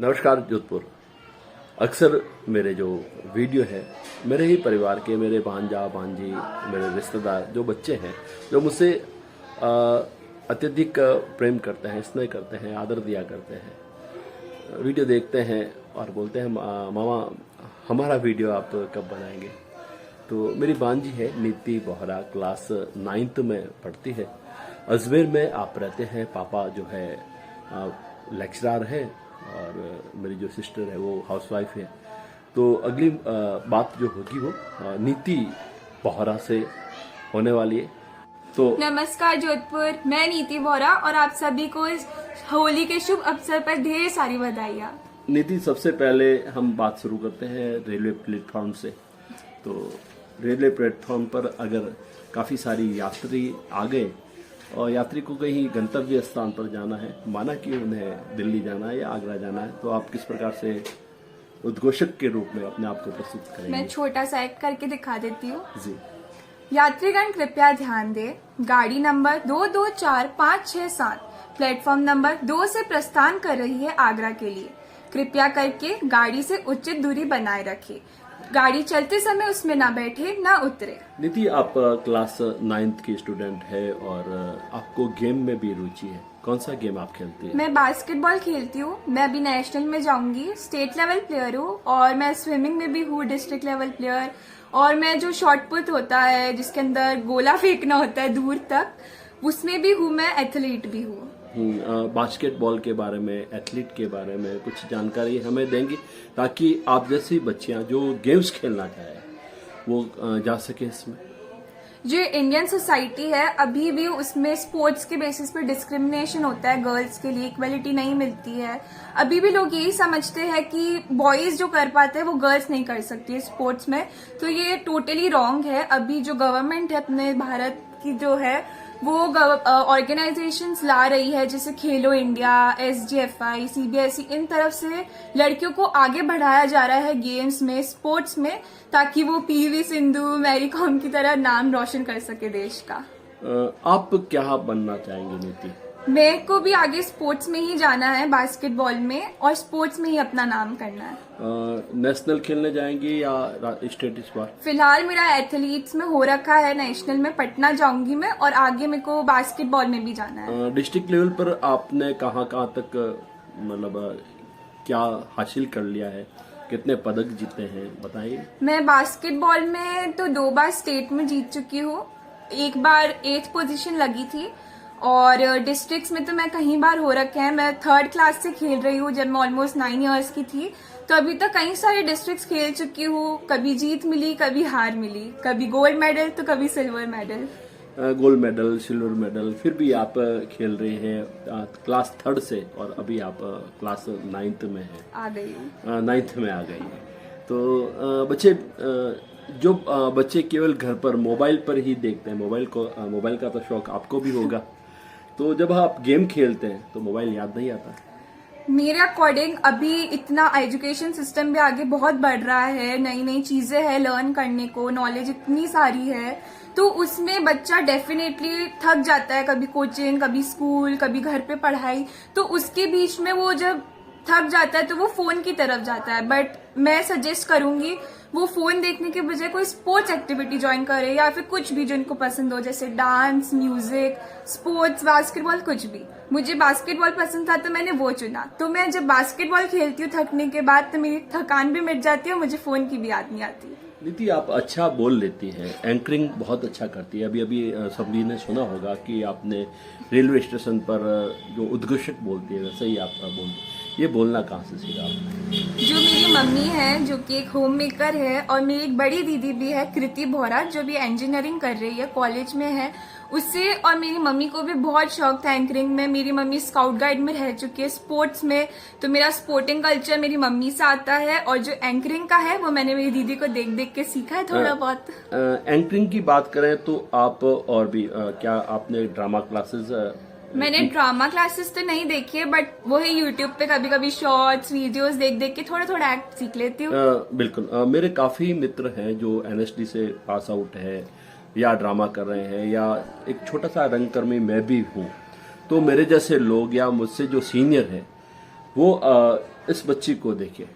नमस्कार जोधपुर। अक्सर मेरे जो वीडियो है मेरे ही परिवार के, मेरे भांजा भांजी, मेरे रिश्तेदार जो बच्चे हैं जो मुझसे अत्यधिक प्रेम करते हैं, स्नेह करते हैं, आदर दिया करते हैं, वीडियो देखते हैं और बोलते हैं मामा हमारा वीडियो आप कब बनाएंगे। तो मेरी भांजी है नीति बोहरा, क्लास 9th में पढ़ती है। अजमेर में आप रहते हैं। पापा जो है लेक्चरर है और मेरी जो सिस्टर है वो हाउसवाइफ है। तो अगली बात जो होगी वो नीति बोहरा से होने वाली है। तो नमस्कार जोधपुर, मैं नीति बोहरा और आप सभी को इस होली के शुभ अवसर पर ढेर सारी बधाइयाँ। नीति, सबसे पहले हम बात शुरू करते हैं रेलवे प्लेटफॉर्म से। तो रेलवे प्लेटफॉर्म पर अगर काफ़ी सारी यात्री आ गए और यात्री को कहीं गंतव्य स्थान पर जाना है, माना कि उन्हें दिल्ली जाना है या आगरा जाना है, तो आप किस प्रकार से उद्घोषक के रूप में अपने आप को प्रस्तुत करेंगे? मैं छोटा सा एक करके दिखा देती हूँ। जी। यात्रीगण कृपया ध्यान दें, गाड़ी नंबर 224567 प्लेटफॉर्म नंबर 2 से प्रस्थान कर रही है आगरा के लिए। कृपया करके गाड़ी से उचित दूरी बनाए रखें। गाड़ी चलते समय उसमें ना बैठे ना उतरे। नीति, आप क्लास 9th की स्टूडेंट है और आपको गेम में भी रुचि है। कौन सा गेम आप खेलती है? मैं बास्केटबॉल खेलती हूँ। मैं अभी नेशनल में जाऊंगी, स्टेट लेवल प्लेयर हूँ। और मैं स्विमिंग में भी हूँ, डिस्ट्रिक्ट लेवल प्लेयर। और मैं जो शॉट पुट होता है जिसके अंदर गोला फेंकना होता है दूर तक, उसमें भी हूँ। मैं एथलीट भी हूँ। बास्केटबॉल के बारे में, एथलीट के बारे में कुछ जानकारी हमें देंगी ताकि आप जैसी बच्चियां जो गेम्स खेलना चाहे वो जा सके इसमें। जो इंडियन सोसाइटी है अभी भी उसमें स्पोर्ट्स के बेसिस पर डिस्क्रिमिनेशन होता है, गर्ल्स के लिए इक्वलिटी नहीं मिलती है। अभी भी लोग यही समझते हैं कि बॉयज जो कर पाते हैं वो गर्ल्स नहीं कर सकती है स्पोर्ट्स में। तो ये टोटली रॉन्ग है। अभी जो गवर्नमेंट है अपने भारत की जो है वो ऑर्गेनाइजेशंस ला रही है, जैसे खेलो इंडिया, SGFI, CBSE, इन तरफ से लड़कियों को आगे बढ़ाया जा रहा है गेम्स में, स्पोर्ट्स में, ताकि वो PV सिंधु, मैरी कॉम की तरह नाम रोशन कर सके देश का। आप क्या बनना चाहेंगे नीति? मेरे को भी आगे स्पोर्ट्स में ही जाना है, बास्केटबॉल में, और स्पोर्ट्स में ही अपना नाम करना है। नेशनल खेलने जाएंगी या स्टेट इस बार? फिलहाल मेरा एथलीट्स में हो रखा है, नेशनल में पटना जाऊंगी मैं, और आगे मेरे को बास्केटबॉल में भी जाना है। डिस्ट्रिक्ट लेवल पर आपने कहाँ तक मतलब क्या हासिल कर लिया है? कितने पदक जीते हैं बताइए। मैं बास्केटबॉल में तो 2 बार स्टेट में जीत चुकी हूँ। एक बार 8th पोजीशन लगी थी। और डिस्ट्रिक्ट्स में तो मैं कई बार हो रखे हैं। मैं 3rd क्लास से खेल रही हूँ जब मैं ऑलमोस्ट 9 इयर्स की थी। तो अभी तक कई सारे डिस्ट्रिक्ट्स खेल चुकी हूँ। कभी जीत मिली, कभी हार मिली, कभी गोल्ड मेडल तो कभी silver medal. Gold medal, silver medal, फिर भी आप खेल रहे हैं क्लास 3rd से, और अभी आप क्लास 9th में हैं। आ गई हूँ। 9th में आ गई हैं। तो बच्चे केवल घर पर मोबाइल पर ही देखते हैं। मोबाइल का तो शौक आपको भी होगा। तो जब आप गेम खेलते हैं तो मोबाइल याद नहीं आता? मेरे अकॉर्डिंग अभी इतना एजुकेशन सिस्टम भी आगे बहुत बढ़ रहा है, नई नई चीजें हैं लर्न करने को, नॉलेज इतनी सारी है, तो उसमें बच्चा डेफिनेटली थक जाता है। कभी कोचिंग, कभी स्कूल, कभी घर पे पढ़ाई, तो उसके बीच में वो जब थक जाता है तो वो फोन की तरफ जाता है। बट मैं सजेस्ट करूंगी वो फोन देखने के बजाय कोई स्पोर्ट्स एक्टिविटी ज्वाइन करे, या फिर कुछ भी जो इनको पसंद हो, जैसे डांस, म्यूजिक, स्पोर्ट्स, बास्केटबॉल, कुछ भी। मुझे बास्केटबॉल पसंद था तो मैंने वो चुना। तो मैं जब बास्केटबॉल खेलती हूँ थकने के बाद तो मेरी थकान भी मिट जाती है और मुझे फोन की भी याद नहीं आती। नीति, आप अच्छा बोल लेती हैं, एंकरिंग बहुत अच्छा करती है। अभी सभी ने सुना होगा कि आपने रेलवे स्टेशन पर जो उद्घोषक बोलती है वैसे ही आप बोलती। ये बोलना कहाँ से सीखा आपने? जो मेरी मम्मी है जो कि एक होम मेकर है, और मेरी एक बड़ी दीदी भी है कृति बोहरा, जो भी इंजीनियरिंग कर रही है, कॉलेज में है, उससे। और मेरी मम्मी को भी बहुत शौक था एंकरिंग में। मेरी मम्मी स्काउट गाइड में रह चुकी है स्पोर्ट्स में, तो मेरा स्पोर्टिंग कल्चर मेरी मम्मी से आता है। और जो एंकरिंग का है वो मैंने मेरी दीदी को देख देख के सीखा है थोड़ा बहुत। एंकरिंग की बात करें तो आप और भी क्या आपने ड्रामा क्लासेस? मैंने ड्रामा क्लासेस तो नहीं देखी है, बट वो है यूट्यूब पे कभी कभी शॉर्ट्स वीडियोस देख देख के थोड़ा थोड़ा एक्ट सीख लेती हूँ। बिल्कुल। मेरे काफी मित्र हैं जो NSD से पास आउट है या ड्रामा कर रहे हैं, या एक छोटा सा रंगकर्मी मैं भी हूँ। तो मेरे जैसे लोग या मुझसे जो सीनियर है वो इस बच्ची को देखिए,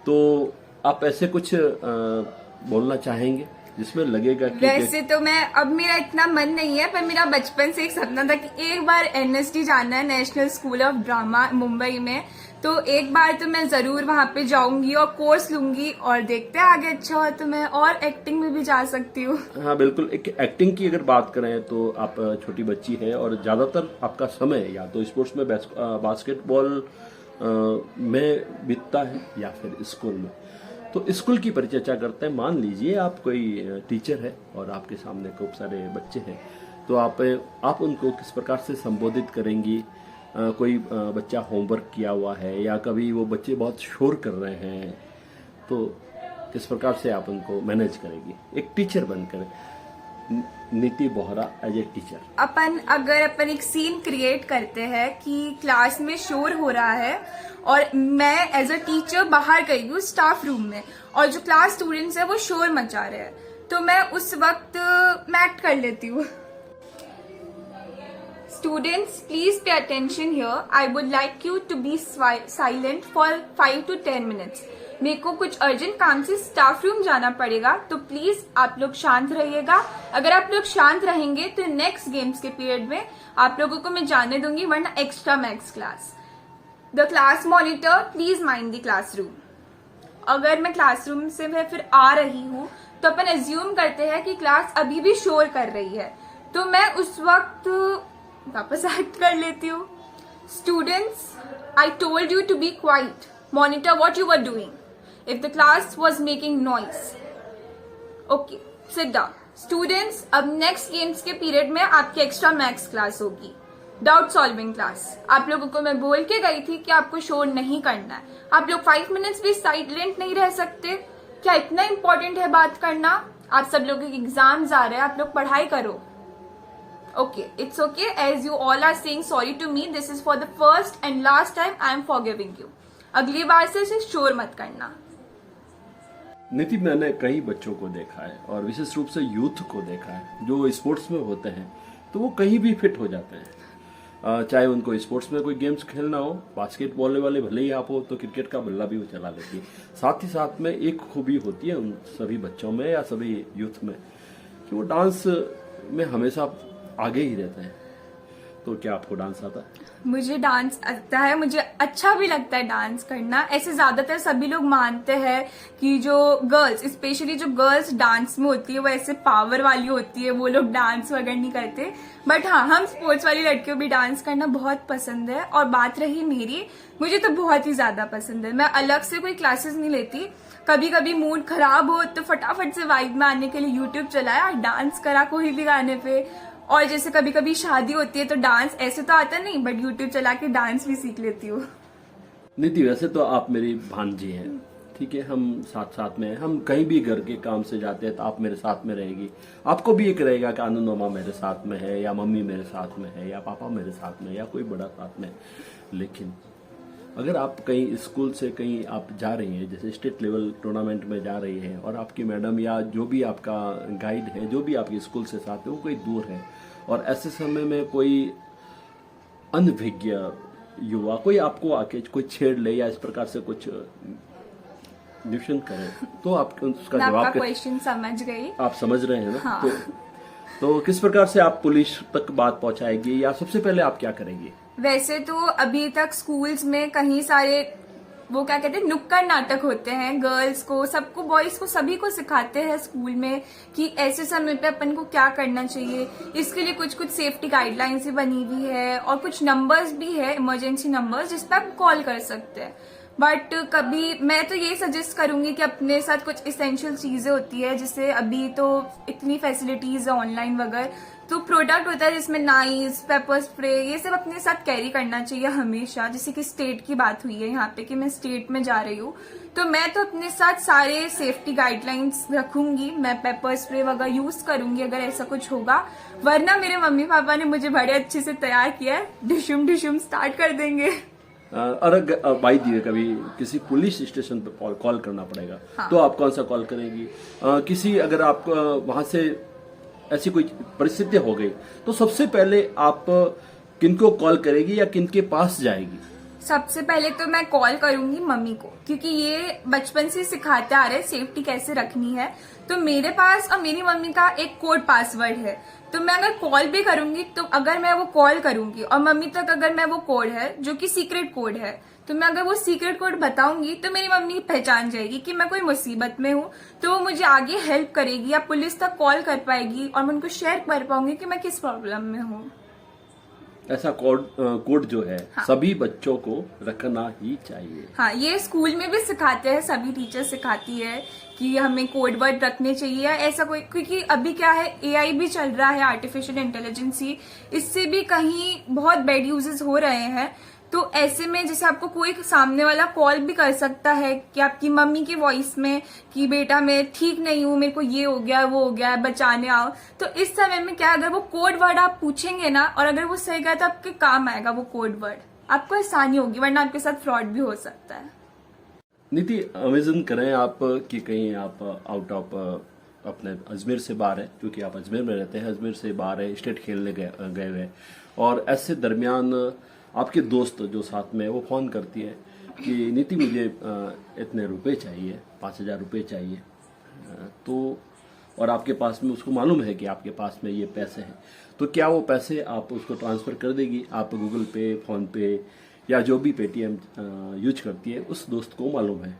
तो आप ऐसे कुछ बोलना चाहेंगे जिसमें लगेगा कि वैसे तो मैं अब मेरा इतना मन नहीं है, पर मेरा बचपन से एक सपना था कि एक बार एनएसडी जाना है, national school of drama Mumbai में। तो एक बार तो मैं जरूर वहां पे जाऊंगी और कोर्स लूंगी, और देखते हैं आगे अच्छा हो तो मैं और एक्टिंग में भी जा सकती हूँ। हाँ बिल्कुल, एक एक्टिंग की अगर बात करें तो आप छोटी बच्ची है और ज्यादातर आपका समय या तो स्पोर्ट्स में बास्केटबॉल में बीतता है या फिर स्कूल में। तो स्कूल की परिचर्चा करते हैं। मान लीजिए आप कोई टीचर है और आपके सामने खूब सारे बच्चे हैं, तो आप उनको किस प्रकार से संबोधित करेंगी? कोई बच्चा होमवर्क किया हुआ है या कभी वो बच्चे बहुत शोर कर रहे हैं, तो किस प्रकार से आप उनको मैनेज करेंगी एक टीचर बनकर? नीति बोहरा एज ए टीचर, अपन एक सीन क्रिएट करते हैं कि क्लास में शोर हो रहा है और मैं एज अ टीचर बाहर गई हूँ स्टाफ रूम में, और जो क्लास स्टूडेंट्स है वो शोर मचा रहे हैं, तो मैं उस वक्त मैं एक्ट कर लेती हूँ। Students, please pay attention here. I would like you to be silent for 5 to 10 minutes. मेरे को कुछ अर्जेंट काम से स्टाफ रूम जाना पड़ेगा, तो प्लीज आप लोग शांत रहिएगा। अगर आप लोग शांत रहेंगे तो नेक्स्ट गेम्स के पीरियड में आप लोगों को मैं जाने दूंगी, वरना extra max class. The class monitor please mind the classroom. अगर मैं क्लासरूम से मैं फिर आ रही हूँ तो अपन एज्यूम करते हैं कि क्लास अभी भी शोर कर रही है, तो मैं उस वक्त वापस एक्ट कर लेती हूँ। Students, I told you to be quiet, monitor what you were doing if the class was making noise. Okay, sit down. Students, अब नेक्स्ट गेम्स के पीरियड में आपकी एक्स्ट्रा मैथ्स क्लास होगी, डाउट सॉल्विंग क्लास। आप लोगों को मैं बोल के गई थी कि आपको शोर नहीं करना है। आप लोग 5 मिनट्स भी साइलेंट नहीं रह सकते क्या? इतना इंपॉर्टेंट है बात करना? आप सब लोगों के एग्जाम्स आ रहे हैं, आप लोग पढ़ाई करो। Okay, it's okay as you all are saying sorry to me. This is for the first and last time. I am forgiving you. अगली बार से इसे शोर मत करना। नीति, मैंने कई बच्चों को देखा है और विशेष रूप से यूथ को देखा है जो स्पोर्ट्स में होते हैं, तो वो कहीं भी फिट हो जाते हैं। चाहे उनको स्पोर्ट्स में कोई गेम्स खेलना हो, बास्केटबॉल वाले भले ही आप हो, तो क्रिकेट का बल्ला भी वो चला लेती है। साथ ही साथ में एक खूबी होती है उन सभी बच्चों में या सभी यूथ में कि वो डांस में हमेशा आगे ही रहते हैं। तो क्या आपको डांस आता है? मुझे डांस आता है, मुझे अच्छा भी लगता है डांस करना। ऐसे ज्यादातर सभी लोग मानते हैं कि जो गर्ल्स, स्पेशली जो गर्ल्स डांस में होती है वो ऐसे पावर वाली होती है, वो लोग डांस वगैरह नहीं करते। बट हाँ, हम स्पोर्ट्स वाली लड़कियों भी डांस करना बहुत पसंद है। और बात रही मेरी, मुझे तो बहुत ही ज्यादा पसंद है। मैं अलग से कोई क्लासेस नहीं लेती। कभी कभी मूड खराब हो तो फटाफट से वाइब में आने के लिए यूट्यूब चलाया, डांस करा कोई भी गाने पे। और जैसे कभी कभी शादी होती है तो डांस ऐसे तो आता नहीं, बट यूट्यूब चला के डांस भी सीख लेती हूँ। नीति, वैसे तो आप मेरी भांजी हैं, ठीक है, हम साथ साथ में, हम कहीं भी घर के काम से जाते हैं तो आप मेरे साथ में रहेगी। आपको भी एक रहेगा कि आनंद मामा मेरे साथ में है, या मम्मी मेरे साथ में है, या पापा मेरे साथ में, या कोई बड़ा साथ में। लेकिन अगर आप कहीं स्कूल से कहीं आप जा रही हैं, जैसे स्टेट लेवल टूर्नामेंट में जा रही हैं, और आपकी मैडम या जो भी आपका गाइड है, जो भी आपके स्कूल से साथ है, वो कोई दूर है, और ऐसे समय में कोई अनभिज्ञ युवा कोई आपको आके कोई छेड़ ले या इस प्रकार से कुछ न्यूशन करे, तो आप उसका जवाब क्वेश्चन समझ गई? आप समझ रहे हैं ना? हाँ। तो किस प्रकार से आप पुलिस तक बात पहुंचाएगी, या सबसे पहले आप क्या करेंगी? वैसे तो अभी तक स्कूल्स में कहीं सारे वो क्या कहते हैं, नुक्कड़ नाटक होते हैं। गर्ल्स को, सबको, बॉयज को, सभी को सिखाते हैं स्कूल में कि ऐसे समय पे अपन को क्या करना चाहिए। इसके लिए कुछ कुछ सेफ्टी गाइडलाइंस भी बनी हुई है, और कुछ नंबर्स भी है, इमरजेंसी नंबर्स, जिस पर आप कॉल कर सकते हैं। बट कभी मैं तो ये सजेस्ट करूंगी कि अपने साथ कुछ इसेंशियल चीजें होती है, जैसे अभी तो इतनी फैसिलिटीज है ऑनलाइन वगैरह, तो प्रोडक्ट होता है जिसमें नाइस, पेपर स्प्रे, ये सब अपने साथ कैरी करना चाहिए हमेशा। जैसे कि स्टेट की बात हुई है यहाँ पे कि मैं स्टेट में जा रही हूँ, तो मैं तो अपने साथ सारे सेफ्टी गाइडलाइंस रखूंगी। मैं पेपर स्प्रे वगैरह यूज करूंगी अगर ऐसा कुछ होगा, वरना मेरे मम्मी पापा ने मुझे बड़े अच्छे से तैयार किया है, डिशुम डिशुम स्टार्ट कर देंगे। और बाई दिए कभी किसी पुलिस स्टेशन पे कॉल करना पड़ेगा, हाँ। तो आप कौन सा कॉल करेंगी? किसी अगर आप वहां से ऐसी कोई परिस्थिति हो गई, तो सबसे पहले आप किनको कॉल करेगी या किनके पास जाएगी? सबसे पहले तो मैं कॉल करूंगी मम्मी को, क्योंकि ये बचपन से सिखाते आ रहे सेफ्टी कैसे रखनी है। तो मेरे पास और मेरी मम्मी का एक कोड पासवर्ड है, तो मैं अगर कॉल भी करूंगी तो अगर मैं वो कॉल करूंगी और मम्मी तक अगर मैं वो कोड है जो कि सीक्रेट कोड है, तो मैं अगर वो सीक्रेट कोड बताऊंगी तो मेरी मम्मी पहचान जाएगी कि मैं कोई मुसीबत में हूँ, तो वो मुझे आगे हेल्प करेगी या पुलिस तक कॉल कर पाएगी और मैं उनको शेयर कर पाऊंगी कि मैं किस प्रॉब्लम में हूँ। ऐसा कोड जो है सभी बच्चों को रखना ही चाहिए। हाँ, ये स्कूल में भी सिखाते हैं, सभी टीचर सिखाती है कि हमें कोड वर्ड रखने चाहिए या ऐसा कोई, क्योंकि अभी क्या है एआई भी चल रहा है, आर्टिफिशियल इंटेलिजेंसी, इससे भी कहीं बहुत बैड यूजेस हो रहे हैं। तो ऐसे में जैसे आपको कोई सामने वाला कॉल भी कर सकता है कि आपकी मम्मी की वॉइस में कि बेटा मैं ठीक नहीं हूँ, मेरे को ये हो गया वो हो गया, बचाने आओ। तो इस समय में क्या, अगर वो कोड वर्ड आप पूछेंगे ना और अगर वो सही गया तो आपके काम आएगा वो कोड वर्ड, आपको आसानी होगी, वरना आपके साथ फ्रॉड भी हो सकता है। नीति, इमेजिन करें आप कि कहीं आप आउट ऑफ अपने अजमेर से बाहर है, क्योंकि आप अजमेर में रहते हैं, अजमेर से बाहर है, स्टेट खेलने गए हुए, और ऐसे दरमियान आपके दोस्त जो साथ में वो फोन करती है कि नीति मुझे इतने रुपए चाहिए, 5,000 रुपये चाहिए, तो और आपके पास में, उसको मालूम है कि आपके पास में ये पैसे हैं, तो क्या वो पैसे आप उसको ट्रांसफर कर देगी? आप गूगल पे, फोन पे या जो भी पेटीएम यूज करती है उस दोस्त को मालूम है,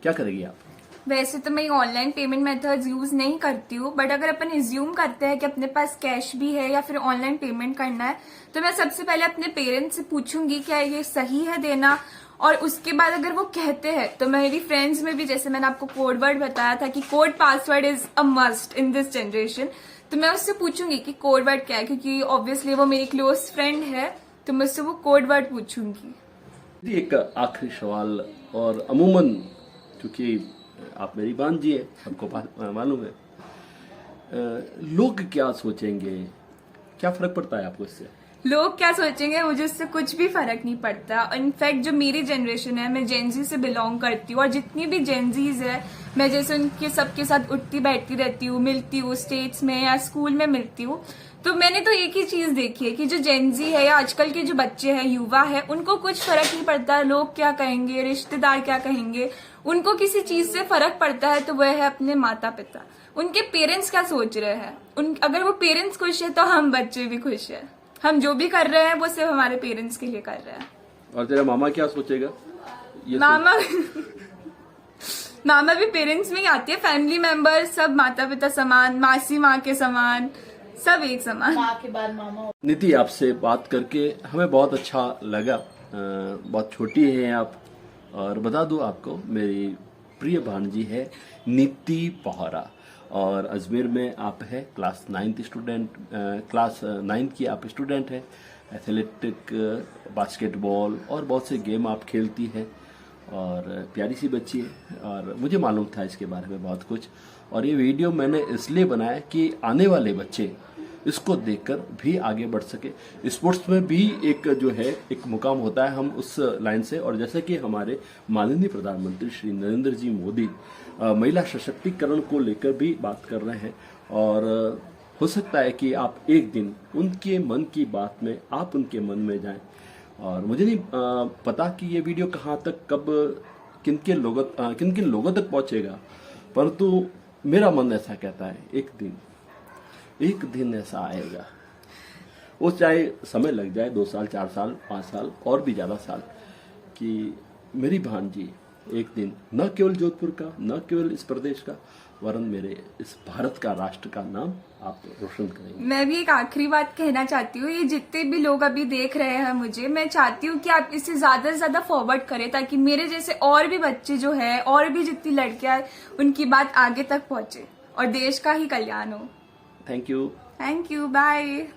क्या करेगी आप? वैसे तो मैं ऑनलाइन पेमेंट मेथड्स यूज नहीं करती हूँ, बट अगर अपन एज्यूम करते हैं कि अपने पास कैश भी है या फिर ऑनलाइन पेमेंट करना है, तो मैं सबसे पहले अपने पेरेंट्स से पूछूंगी क्या ये सही है देना, और उसके बाद अगर वो कहते हैं तो मेरी फ्रेंड्स में भी, जैसे मैंने आपको कोड वर्ड बताया था कि code password is a must in this generation, तो मैं उससे पूछूंगी कि कोड वर्ड क्या है, क्योंकि ऑब्वियसली वो मेरी क्लोज फ्रेंड है, तो मैं उससे वो कोड वर्ड पूछूंगी। एक आखिरी सवाल, और अमूमन क्योंकि आप मेरी भांजी है, सबको मालूम है, लोग क्या सोचेंगे, क्या फर्क पड़ता है आपको इससे? लोग क्या सोचेंगे, मुझे उससे कुछ भी फर्क नहीं पड़ता। इनफैक्ट जो मेरी जनरेशन है, मैं जेनजी से बिलोंग करती हूँ, और जितनी भी जेनजीज है मैं जैसे उनके सबके साथ उठती बैठती रहती हूँ, मिलती हूँ, स्टेट्स में या स्कूल में मिलती हूँ, तो मैंने तो एक ही चीज देखी है कि जो जेनजी है या आजकल के जो बच्चे हैं, युवा है, उनको कुछ फर्क नहीं पड़ता लोग क्या कहेंगे, रिश्तेदार क्या कहेंगे। उनको किसी चीज से फर्क पड़ता है तो वह है अपने माता पिता, उनके पेरेंट्स क्या सोच रहे हैं। अगर वो पेरेंट्स खुश है तो हम बच्चे भी खुश है, हम जो भी कर रहे हैं वो सिर्फ हमारे पेरेंट्स के लिए कर रहे हैं। और तेरा मामा क्या सोचेगा? मामा भी पेरेंट्स में ही आती है, फैमिली मेंबर सब माता पिता समान, मासी माँ के समान, सब एक समान, माँ के बाद मामा। नीति, आपसे बात करके हमें बहुत अच्छा लगा। बहुत छोटी हैं आप, और बता दूं आपको, मेरी प्रिय भांजी है नीति पहरा, और अजमेर में आप है क्लास 9th स्टूडेंट, क्लास 9 की आप स्टूडेंट है। एथलेटिक, बास्केटबॉल और बहुत से गेम आप खेलती है, और प्यारी सी बच्ची है, और मुझे मालूम था इसके बारे में बहुत कुछ, और ये वीडियो मैंने इसलिए बनाया कि आने वाले बच्चे इसको देखकर भी आगे बढ़ सके। स्पोर्ट्स में भी एक जो है एक मुकाम होता है, हम उस लाइन से, और जैसे कि हमारे माननीय प्रधानमंत्री श्री नरेंद्र जी मोदी महिला सशक्तिकरण को लेकर भी बात कर रहे हैं, और हो सकता है कि आप एक दिन उनके मन की बात में आप उनके मन में जाएं। और मुझे नहीं पता कि ये वीडियो कहाँ तक, कब, किन किन लोगों तक पहुंचेगा, परंतु मेरा मन ऐसा कहता है एक दिन ऐसा आएगा, वो चाहे समय लग जाए 2 साल, 4 साल, 5 साल और भी ज्यादा साल, कि मेरी भांजी एक दिन न केवल जोधपुर का, न केवल इस प्रदेश का, वरन मेरे इस भारत का, राष्ट्र का नाम आप रोशन करेंगे। मैं भी एक आखिरी बात कहना चाहती हूँ, ये जितने भी लोग अभी देख रहे हैं मुझे, मैं चाहती हूँ कि आप इसे ज्यादा से ज्यादा फॉरवर्ड करें, ताकि मेरे जैसे और भी बच्चे जो है, और भी जितनी लड़कियां, उनकी बात आगे तक पहुंचे और देश का ही कल्याण हो। Thank you. Thank you, bye.